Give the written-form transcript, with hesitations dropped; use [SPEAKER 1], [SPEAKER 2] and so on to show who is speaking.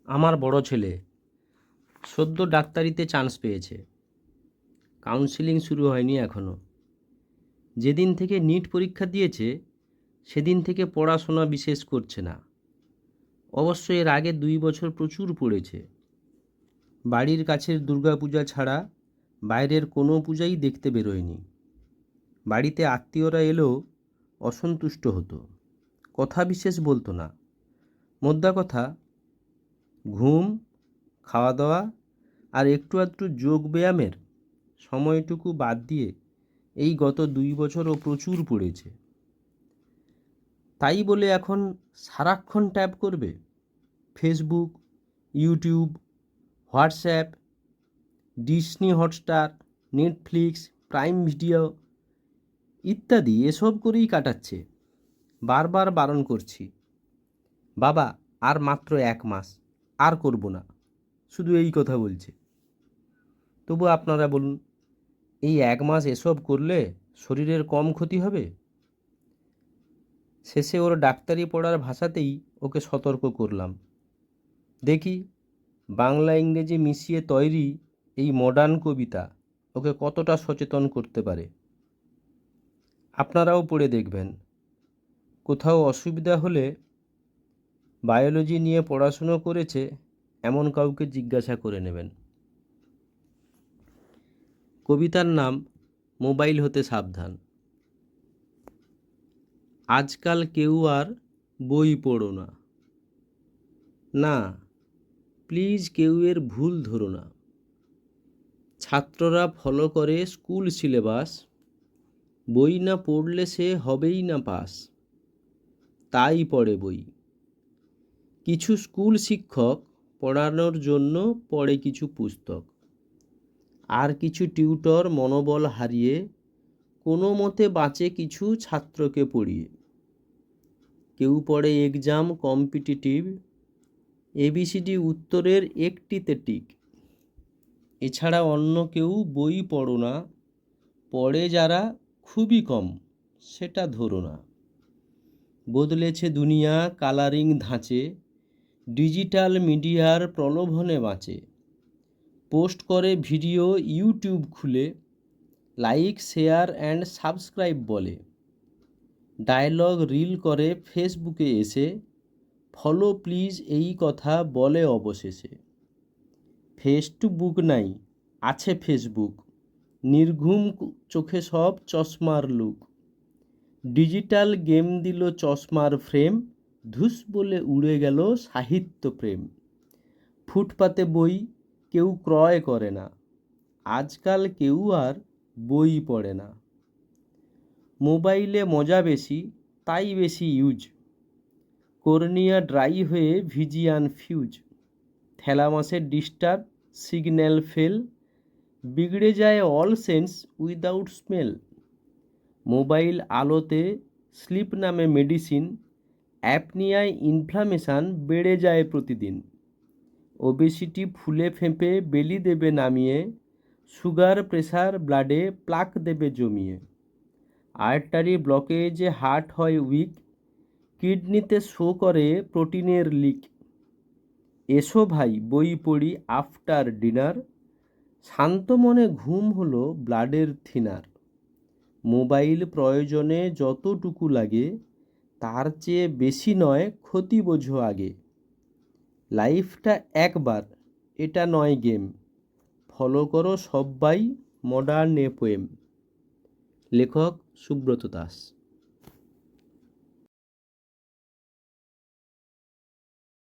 [SPEAKER 1] আমার বড় ছেলে সদ্য ডাক্তারিতে চান্স পেয়েছে। কাউন্সেলিং শুরু হয়নি এখনও। যেদিন থেকে নিট পরীক্ষা দিয়েছে সেদিন থেকে পড়াশোনা বিশেষ করছে না। অবশ্য এর আগে 2 বছর প্রচুর পড়েছে। বাড়ির কাছের দুর্গাপূজা ছাড়া বাইরের কোনো পূজাই দেখতে বেরোয়নি। বাড়িতে আত্মীয়রা এলেও অসন্তুষ্ট হতো, কথা বিশেষ বলতো না। মোদ্দা কথা, ঘুম, খাওয়া দাওয়া আর একটু আধটু যোগ ব্যায়ামের সময়টুকু বাদ দিয়ে এই গত 2 বছর ও প্রচুর পড়েছে। তাই বলে এখন সারাক্ষণ ট্যাব করবে? Facebook, YouTube, WhatsApp, Disney Hotstar, Netflix, prime video ইত্যাদি এসব করেই কাটাচ্ছে। বারবার বারণ করছি, বাবা আর মাত্র 1 মাস, আর করব না, শুধু এই কথা বলছে। তবু আপনারা বলুন, এই 1 মাস এসব করলে শরীরের কম ক্ষতি হবে? শেষে ওর ডাক্তারি পড়ার ভাষাতেই ওকে সতর্ক করলাম, দেখি বাংলা ইংরেজি মিশিয়ে তৈরি এই মডার্ন কবিতা ওকে কতটা সচেতন করতে পারে। আপনারাও পড়ে দেখবেন। কোথাও অসুবিধা হলে বায়োলজি নিয়ে পড়াশুনো করেছে এমন কাউকে জিজ্ঞাসা করে নেবেন। কবিতার নাম মোবাইল হতে সাবধান। আজকাল কেউ আর বই পড়ো না, না প্লিজ কেউ এর ভুল ধরো না। ছাত্ররা ফলো করে স্কুল সিলেবাস, বই না পড়লে সে হবেই না পাস, তাই পড়ে বই। কিছু স্কুল শিক্ষক পড়ানোর জন্য পড়ে কিছু পুস্তক, আর কিছু টিউটর মনোবল হারিয়ে কোনো মতে বাঁচে কিছু ছাত্রকে পড়িয়ে। কেউ পড়ে এক্সাম কম্পিটিটিভ, এবিসিডি উত্তরের একটিতে টিক। এছাড়া অন্য কেউ বই পড়ো না, পড়ে যারা খুবই কম, সেটা ধরো না। বদলেছে দুনিয়া কালারিং ধাঁচে, ডিজিটাল মিডিয়ার প্রলোভনে বাঁচে। পোস্ট করে ভিডিও ইউটিউব খুলে, লাইক শেয়ার অ্যান্ড সাবস্ক্রাইব বলে। ডায়লগ রিল করে ফেসবুকে এসে, ফলো প্লিজ এই কথা বলে অবশেষে। ফেস টু বুক নাই, আছে ফেসবুক, নির্ঘুম চোখে সব চশমার লুক। ডিজিটাল গেম দিল চশমার ফ্রেম, ধুস বলে উড়ে গেল সাহিত্য প্রেম। ফুটপাতে বই কেউ ক্রয় করে না, আজকাল কেউ আর বই পড়ে না। মোবাইলে মজা বেশি, তাই বেশি ইউজ। কর্নিয়া ড্রাই হয়ে ভিজিয়ান ফিউজ। থ্যালামাসের ডিস্টার্ব, সিগন্যাল ফেল, বিগড়ে যায় all sense without smell. Mobile আলোতে স্লিপ নামে মেডিসিন, অ্যাপনিয়ায় ইনফ্লামেশান বেড়ে যায় প্রতিদিন। ওবেসিটি ফুলে ফেঁপে বেলি দেবে নামিয়ে, সুগার প্রেশার ব্লাডে প্লাক দেবে জমিয়ে। আর্টারি ব্লকেজে হার্ট হয় উইক, কিডনিতে শো করে প্রোটিনের লিক। এসো ভাই বই পড়ি আফটার ডিনার, শান্ত মনে ঘুম হলো ব্লাডের থিনার। মোবাইল প্রয়োজনে যতটুকু লাগে, তার চেয়ে বেশি নয় ক্ষতি বোঝো আগে। লাইফটা একবার, এটা নয় গেম, ফলো করো সব্বাই মডার্ন এ পোয়েম। লেখক সুব্রত দাস।